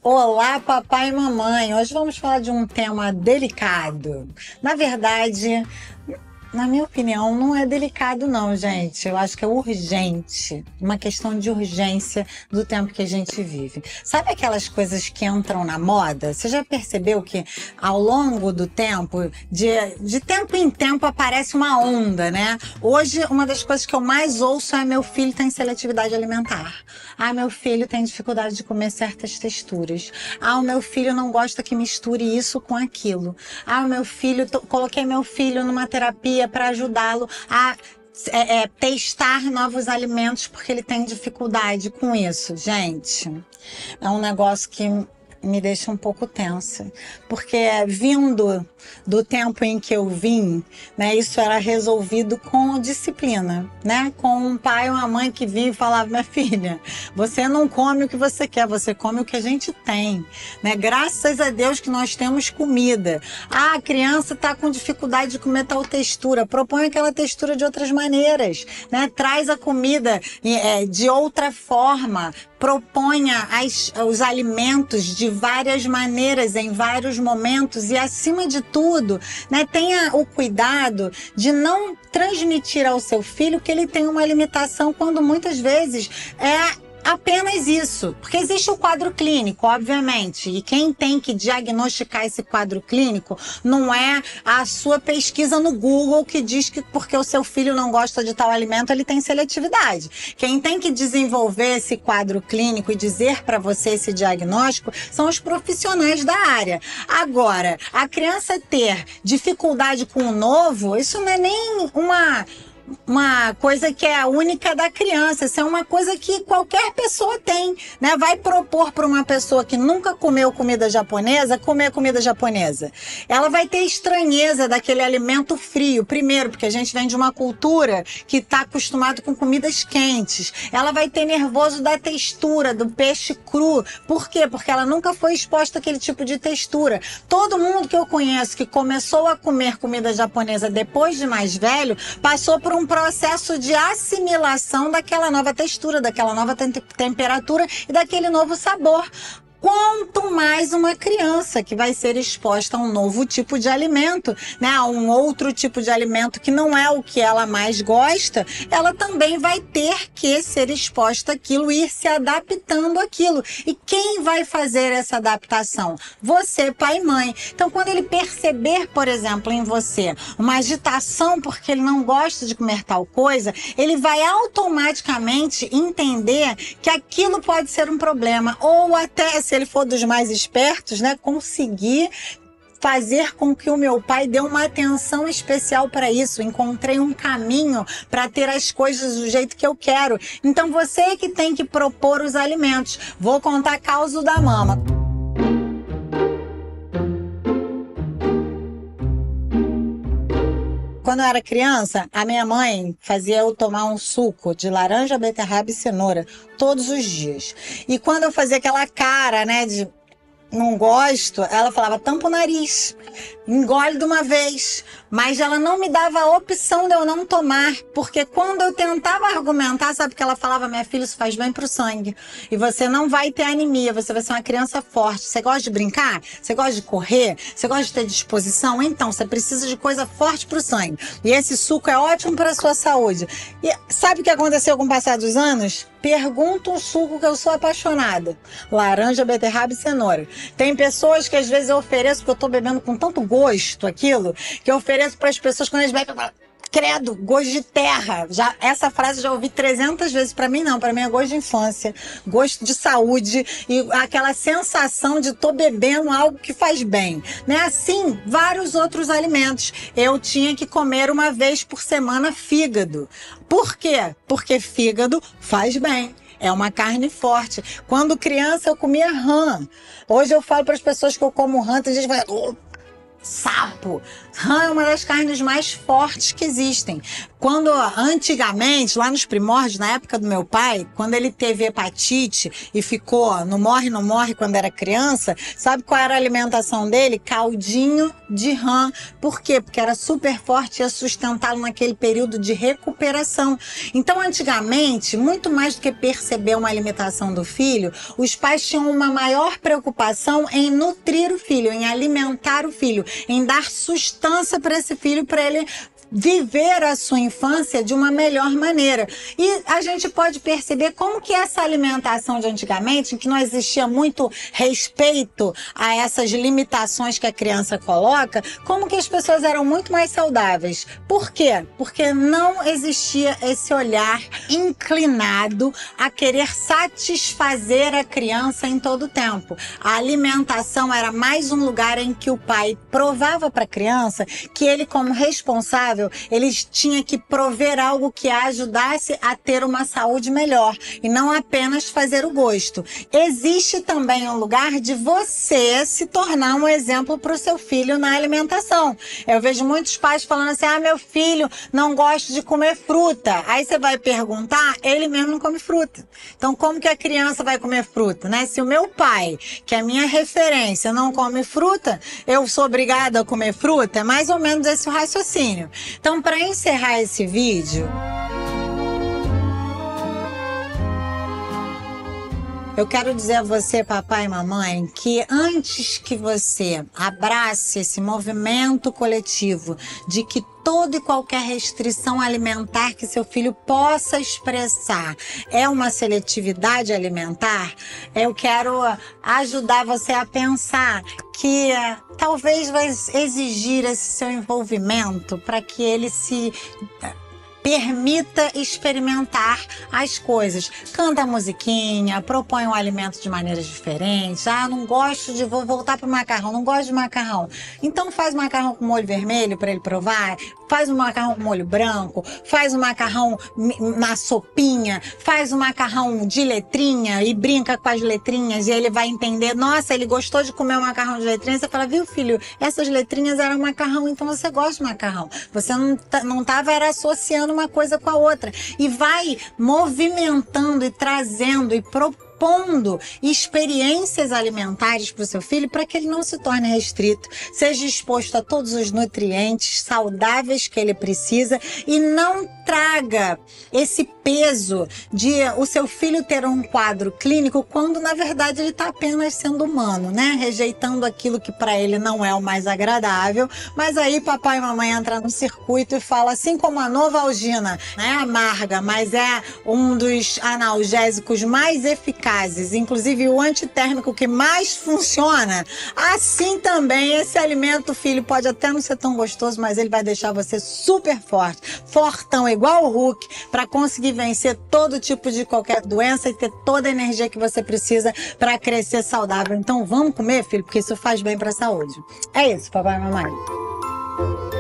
Olá, papai e mamãe! Hoje vamos falar de um tema delicado. Na verdade, na minha opinião, não é delicado não, gente. Eu acho que é urgente. Uma questão de urgência do tempo que a gente vive. Sabe aquelas coisas que entram na moda? Você já percebeu que ao longo do tempo, de tempo em tempo, aparece uma onda, né? Hoje, uma das coisas que eu mais ouço é: meu filho tem seletividade alimentar. Ah, meu filho tem dificuldade de comer certas texturas. Ah, o meu filho não gosta que misture isso com aquilo. Ah, o meu filho, coloquei meu filho numa terapia para ajudá-lo a testar novos alimentos porque ele tem dificuldade com isso. Gente, é um negócio que me deixa um pouco tensa, porque vindo do tempo em que eu vim, né, isso era resolvido com disciplina, né, com um pai ou uma mãe que vinha e falava: minha filha, você não come o que você quer, você come o que a gente tem, né, graças a Deus que nós temos comida. Ah, a criança está com dificuldade de comer tal textura, propõe aquela textura de outras maneiras, né, traz a comida de outra forma, proponha os alimentos de várias maneiras, em vários momentos, e acima de tudo, né, tenha o cuidado de não transmitir ao seu filho que ele tem uma limitação, quando muitas vezes é apenas isso, porque existe o quadro clínico, obviamente, e quem tem que diagnosticar esse quadro clínico não é a sua pesquisa no Google que diz que porque o seu filho não gosta de tal alimento ele tem seletividade. Quem tem que desenvolver esse quadro clínico e dizer para você esse diagnóstico são os profissionais da área. Agora, a criança ter dificuldade com o novo, isso não é nem uma coisa que é a única da criança. Isso é uma coisa que qualquer pessoa tem, né? Vai propor para uma pessoa que nunca comeu comida japonesa, comer comida japonesa. Ela vai ter estranheza daquele alimento frio, primeiro, porque a gente vem de uma cultura que está acostumado com comidas quentes. Ela vai ter nervoso da textura, do peixe cru. Por quê? Porque ela nunca foi exposta àquele tipo de textura. Todo mundo que eu conheço que começou a comer comida japonesa depois de mais velho, passou por um processo de assimilação daquela nova textura, daquela nova temperatura e daquele novo sabor. Quanto mais uma criança que vai ser exposta a um novo tipo de alimento, né, a um outro tipo de alimento que não é o que ela mais gosta, ela também vai ter que ser exposta àquilo e ir se adaptando àquilo. E quem vai fazer essa adaptação? Você, pai e mãe. Então, quando ele perceber, por exemplo, em você uma agitação porque ele não gosta de comer tal coisa, ele vai automaticamente entender que aquilo pode ser um problema, ou até, se ele for dos mais espertos, né, conseguir fazer com que o meu pai dê uma atenção especial para isso. Encontrei um caminho para ter as coisas do jeito que eu quero. Então você é que tem que propor os alimentos. Vou contar caso da mama. Quando eu era criança, a minha mãe fazia eu tomar um suco de laranja, beterraba e cenoura todos os dias. E quando eu fazia aquela cara, né, de não gosto, ela falava: tampa o nariz, engole de uma vez. Mas ela não me dava a opção de eu não tomar, porque quando eu tentava argumentar, sabe o que ela falava? Minha filha, isso faz bem pro sangue. E você não vai ter anemia, você vai ser uma criança forte. Você gosta de brincar? Você gosta de correr? Você gosta de ter disposição? Então, você precisa de coisa forte pro sangue. E esse suco é ótimo para a sua saúde. E sabe o que aconteceu com o passar dos anos? Pergunta um suco que eu sou apaixonada: laranja, beterraba e cenoura. Tem pessoas que às vezes eu ofereço, porque eu tô bebendo com tanto gosto aquilo, que eu ofereço para as pessoas quando eles bebem: credo, gosto de terra. Essa frase eu já ouvi 300 vezes. Para mim não, para mim é gosto de infância, gosto de saúde e aquela sensação de tô bebendo algo que faz bem, né? Assim, vários outros alimentos. Eu tinha que comer uma vez por semana fígado. Por quê? Porque fígado faz bem. É uma carne forte. Quando criança eu comia rã. Hoje eu falo para as pessoas que eu como rã, tem gente que fala: sapo. Rã é uma das carnes mais fortes que existem. Quando antigamente, lá nos primórdios, na época do meu pai, quando ele teve hepatite e ficou no morre, não morre quando era criança, sabe qual era a alimentação dele? Caldinho de rã. Por quê? Porque era super forte e ia sustentá-lo naquele período de recuperação. Então, antigamente, muito mais do que perceber uma alimentação do filho, os pais tinham uma maior preocupação em nutrir o filho, em alimentar o filho, em dar sustância para esse filho, para ele viver a sua infância de uma melhor maneira. E a gente pode perceber como que essa alimentação de antigamente, em que não existia muito respeito a essas limitações que a criança coloca, como que as pessoas eram muito mais saudáveis. Por quê? Porque não existia esse olhar inclinado a querer satisfazer a criança em todo o tempo. A alimentação era mais um lugar em que o pai provava para a criança que ele, como responsável, ele tinha que prover algo que a ajudasse a ter uma saúde melhor e não apenas fazer o gosto. Existe também um lugar de você se tornar um exemplo para o seu filho na alimentação. Eu vejo muitos pais falando assim: ah, meu filho não gosta de comer fruta. Aí você vai perguntar, ele mesmo não come fruta. Então como que a criança vai comer fruta, né? Se o meu pai, que é a minha referência, não come fruta, eu sou obrigada a comer fruta? É mais ou menos esse o raciocínio. Então, para encerrar esse vídeo, eu quero dizer a você, papai e mamãe, que antes que você abrace esse movimento coletivo de que toda e qualquer restrição alimentar que seu filho possa expressar é uma seletividade alimentar, eu quero ajudar você a pensar que talvez vai exigir esse seu envolvimento para que ele se permita experimentar as coisas. Canta a musiquinha, propõe um alimento de maneiras diferentes. Ah, não gosto de... Vou voltar pro macarrão, não gosto de macarrão. Então faz macarrão com molho vermelho para ele provar. Faz um macarrão com molho branco. Faz um macarrão na sopinha. Faz um macarrão de letrinha e brinca com as letrinhas e ele vai entender. Nossa, ele gostou de comer o macarrão de letrinha. Você fala, viu, filho? Essas letrinhas eram macarrão, então você gosta de macarrão. Você não tava era associando uma coisa com a outra. E vai movimentando e trazendo e propondo experiências alimentares para o seu filho para que ele não se torne restrito, seja exposto a todos os nutrientes saudáveis que ele precisa e não traga esse peso de o seu filho ter um quadro clínico quando na verdade ele está apenas sendo humano, né? Rejeitando aquilo que para ele não é o mais agradável, mas aí papai e mamãe entram no circuito e fala, assim como a Novalgina é amarga, mas é um dos analgésicos mais eficazes, inclusive o antitérmico que mais funciona, assim também esse alimento, filho, pode até não ser tão gostoso, mas ele vai deixar você super forte, fortão, igual o Hulk, para conseguir vencer todo tipo de qualquer doença e ter toda a energia que você precisa para crescer saudável. Então vamos comer, filho, porque isso faz bem para a saúde. É isso, papai e mamãe.